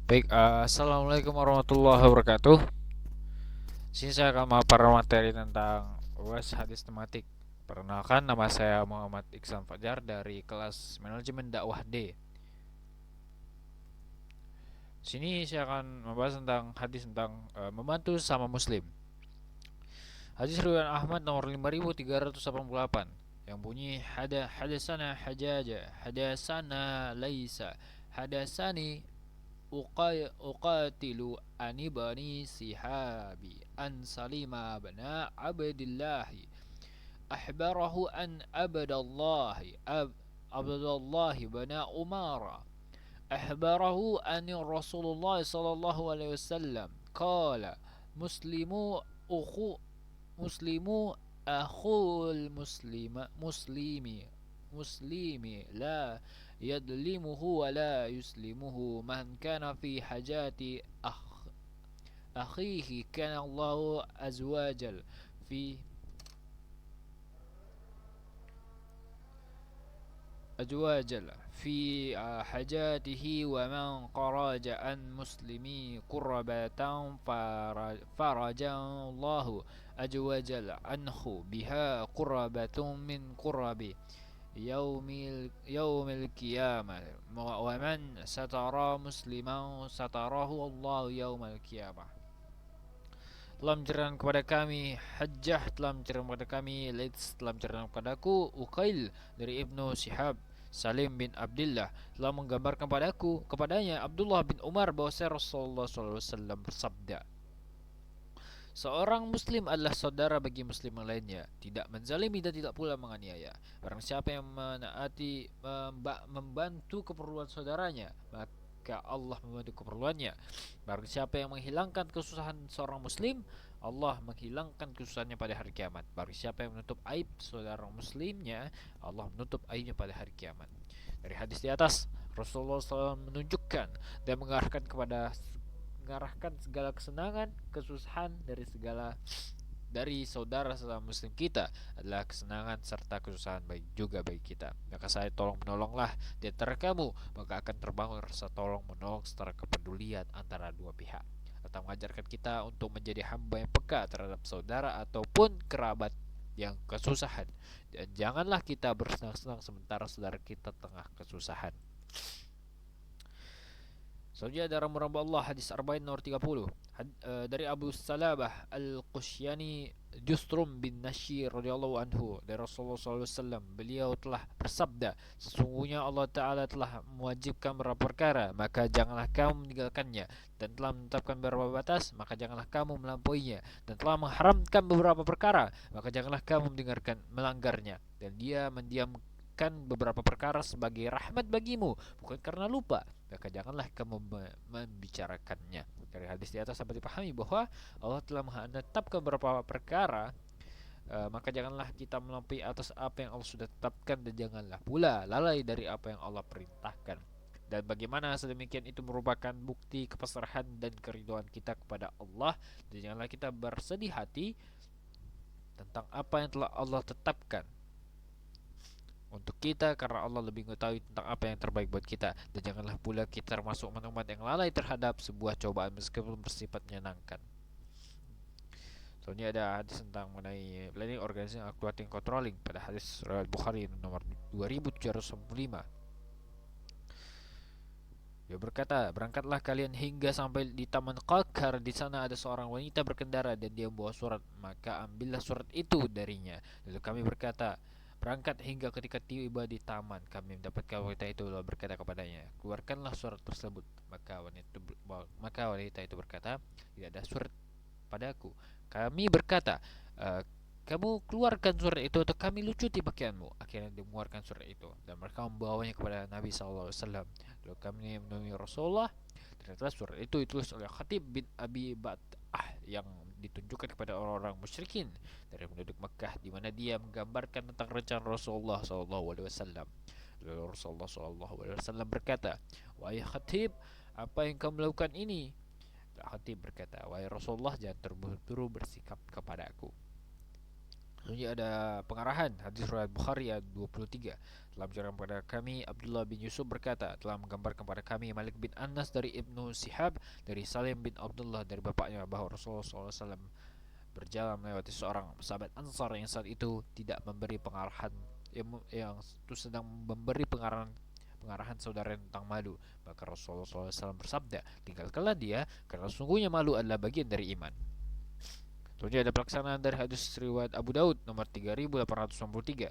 Baik, assalamualaikum warahmatullahi wabarakatuh. Sini saya akan memaparkan materi tentang UAS hadis tematik. Perkenalkan, nama saya Muhammad Iksan Fajar dari kelas Manajemen Dakwah D. Sini saya akan membahas tentang hadis tentang membantu sama Muslim. Hadis riwayat Ahmad nomor 5388 yang bunyi hadasana hajaja hadasana laisa hadasani uqatilu ani bani sihabi an salima bana abdillahi ahbarahu an abdallahi bana umara ahbarahu an rasulullah sallallahu alaihi wasallam qala muslimu ukhu muslimu akhul muslimi la yadlimuhu wa la yuslimuhu man kana fi hajati akhihi kana Allahu azwajal fi أجواجل في حاجاته ومن قرج عن مسلمي قربة فرج الله أجوجل عنه بها قربة من قرب يوم القيامة ومن ستر مسلما ستره الله يوم القيامة. Telah menceritakan kepada kami Hajjah, telah menceritakan kepada kami Laits, telah menceritakan kepadaku Uqail dari Ibnu Shihab Salim bin Abdullah telah menggambarkan kepadanya Abdullah bin Umar bahwa Rasulullah SAW bersabda, seorang muslim adalah saudara bagi muslim yang lainnya, tidak menzalimi dan tidak pula menganiaya. Barang siapa yang menaati membantu keperluan saudaranya, maka Allah membantu keperluannya. Barang siapa yang menghilangkan kesusahan seorang muslim, Allah menghilangkan kesusahannya pada hari kiamat. Barang siapa yang menutup aib saudara muslimnya, Allah menutup aibnya pada hari kiamat. Dari hadis di atas, Rasulullah SAW menunjukkan dan mengarahkan segala kesenangan, kesusahan dari saudara sesama muslim kita adalah kesenangan serta kesusahan bagi kita. Maka saya tolong menolonglah di antara kamu, maka akan terbangun rasa tolong menolong secara kepedulian antara dua pihak. Atau mengajarkan kita untuk menjadi hamba yang peka terhadap saudara ataupun kerabat yang kesusahan. Dan janganlah kita bersenang-senang sementara saudara kita tengah kesusahan. Selanjutnya ada ramu-ramu Allah hadis Arba'in nomor 30 dari Abu Salabah Al-Qusyani Justrum bin Nashir radhiyallahu anhu dari Rasulullah SAW, beliau telah bersabda, sesungguhnya Allah Ta'ala telah mewajibkan beberapa perkara, maka janganlah kamu meninggalkannya, dan telah menetapkan beberapa batas, maka janganlah kamu melampauinya, dan telah mengharamkan beberapa perkara, maka janganlah kamu melanggarnya, dan dia mendiamkan beberapa perkara sebagai rahmat bagimu, bukan karena lupa, maka janganlah kamu membicarakannya. Dari hadis di atas dapat dipahami bahwa Allah telah menetapkan beberapa perkara, maka janganlah kita melampaui atas apa yang Allah sudah tetapkan, dan janganlah pula lalai dari apa yang Allah perintahkan. Dan bagaimana sedemikian itu merupakan bukti kepasrahan dan keriduan kita kepada Allah, dan janganlah kita bersedih hati tentang apa yang telah Allah tetapkan untuk kita, karena Allah lebih mengetahui tentang apa yang terbaik buat kita. Dan janganlah pula kita termasuk umat yang lalai terhadap sebuah cobaan meskipun bersifat menyenangkan. Soalnya ada hadis tentang mengenai planning, organizing, actuating, controlling pada hadis riwayat Bukhari nomor 2795. Dia berkata, berangkatlah kalian hingga sampai di Taman Qakar. Di sana ada seorang wanita berkendara dan dia membawa surat. Maka ambillah surat itu darinya. Lalu kami berkata, berangkat hingga ketika tiba di taman, kami mendapatkan wanita itu lalu berkata kepadanya, keluarkanlah surat tersebut. Maka wanita itu berkata, tidak ada surat padaku. Kami berkata, "E, kamu keluarkan surat itu atau kami lucuti pakaianmu." Akhirnya dia mengeluarkan surat itu dan mereka membawanya kepada Nabi SAW. Lalu kami menemui Rasulullah. Ternyata surat itu ditulis oleh Khatib bin Abi Bat'ah yang ditunjukkan kepada orang-orang musyrikin dari penduduk Makkah, di mana dia menggambarkan tentang rencana Rasulullah SAW. Lalu Rasulullah SAW berkata, "Wahai Khatib, apa yang kamu lakukan ini?" Khatib berkata, "Wahai Rasulullah, jangan terburu-buru bersikap kepada aku." Selanjutnya ada pengarahan. Hadis riwayat Bukhari ayat 23. Telah menceritakan kepada kami Abdullah bin Yusuf berkata, telah menggambarkan kepada kami Malik bin Anas dari Ibnu Sihab dari Salim bin Abdullah dari bapaknya bahwa Rasulullah SAW berjalan melewati seorang sahabat Ansar yang saat itu tidak memberi pengarahan, yang itu sedang memberi pengarahan saudara tentang malu. Maka Rasulullah SAW bersabda, tinggalkanlah dia karena sungguhnya malu adalah bagian dari iman. Selanjutnya ada pelaksanaan dari hadis riwayat Abu Daud nomor 3893.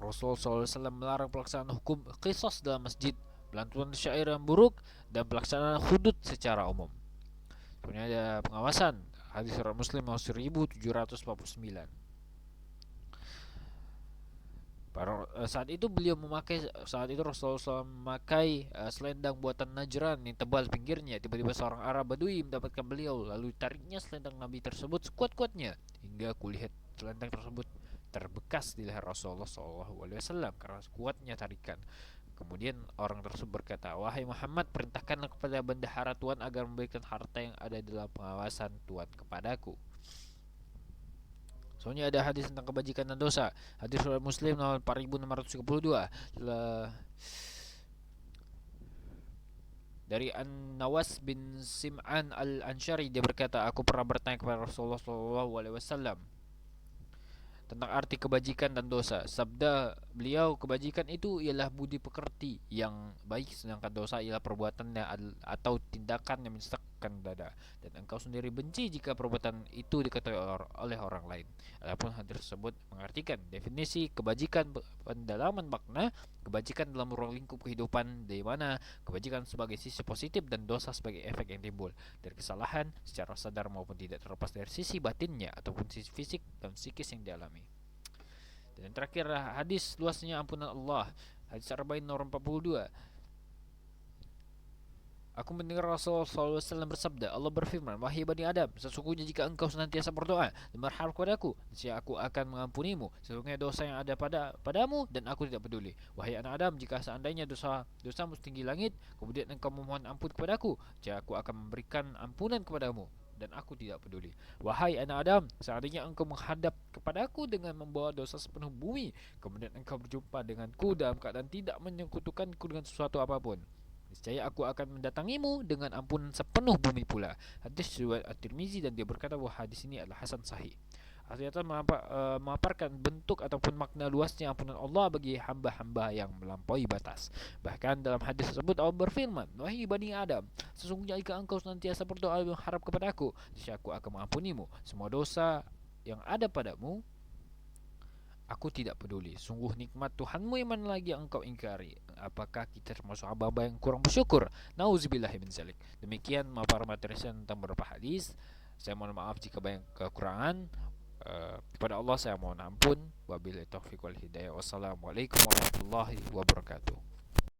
Rasulullah SAW melarang pelaksanaan hukum qisas dalam masjid, pelanturan syair yang buruk, dan pelaksanaan hudud secara umum. Kemudian ada pengawasan. Hadis riwayat Muslim nomor 1749. Saat itu Rasulullah SAW memakai selendang buatan Najran yang tebal pinggirnya. Tiba-tiba seorang Arab Badui mendapatkan beliau, lalu tariknya selendang Nabi tersebut sekuat-kuatnya hingga kulihat selendang tersebut terbekas di leher Rasulullah SAW karena kuatnya tarikan. Kemudian orang tersebut berkata, wahai Muhammad, perintahkanlah kepada bendahara Tuhan agar memberikan harta yang ada dalam pengawasan Tuhan kepadaku. Soalnya ada hadis tentang kebajikan dan dosa. Hadis riwayat Muslim nomor 4632. Dari An-Nawas bin Sim'an Al-Ansyari, dia berkata, aku pernah bertanya kepada Rasulullah SAW tentang arti kebajikan dan dosa. Sabda beliau, kebajikan itu ialah budi pekerti yang baik, sedangkan dosa ialah perbuatannya atau tindakan yang menyesakkan dada, dan engkau sendiri benci jika perbuatan itu diketahui oleh orang lain. Adapun hadis tersebut mengartikan definisi kebajikan, pendalaman makna kebajikan dalam ruang lingkup kehidupan, di mana kebajikan sebagai sisi positif dan dosa sebagai efek yang timbul dari kesalahan secara sadar maupun tidak, terlepas dari sisi batinnya ataupun sisi fisik dan psikis yang dialami. Dan yang terakhir, hadis luasnya ampunan Allah. Hadis Arba'in nomor 42. Aku mendengar Rasulullah SAW bersabda, Allah berfirman, wahai Bani Adam, sesungguhnya jika engkau senantiasa berdoa dan berharap kepadaku, niscaya aku akan mengampunimu sesungguhnya dosa yang ada padamu, dan aku tidak peduli. Wahai anak Adam, jika seandainya dosamu setinggi langit, kemudian engkau memohon ampun kepadaku, niscaya aku akan memberikan ampunan kepadamu, dan aku tidak peduli. Wahai anak Adam, seandainya engkau menghadap kepadaku dengan membawa dosa sepenuh bumi, kemudian engkau berjumpa denganku dalam keadaan tidak menyekutukanku dengan sesuatu apapun, niscaya aku akan mendatangimu dengan ampunan sepenuh bumi pula. Hadis riwayat At-Tirmizi, dan dia berkata bahwa hadis ini adalah hasan sahih. Ternyata memaparkan bentuk ataupun makna luasnya ampunan Allah bagi hamba-hamba yang melampaui batas. Bahkan dalam hadis tersebut Allah berfirman, wahai Bani Adam, sesungguhnya jika engkau senantiasa berdoa dan berharap kepadaku, niscaya aku akan mengampunimu semua dosa yang ada padamu. Aku tidak peduli. Sungguh nikmat Tuhanmu yang mana lagi yang engkau ingkari. Apakah kita termasuk hamba-hamba yang kurang bersyukur? Nauzubillahi min zalik. Demikian para materi tentang beberapa hadis. Saya mohon maaf jika banyak kekurangan. Kepada Allah saya mohon ampun. Wabillahi taufiq wal hidayah. Wassalamualaikum warahmatullahi wabarakatuh.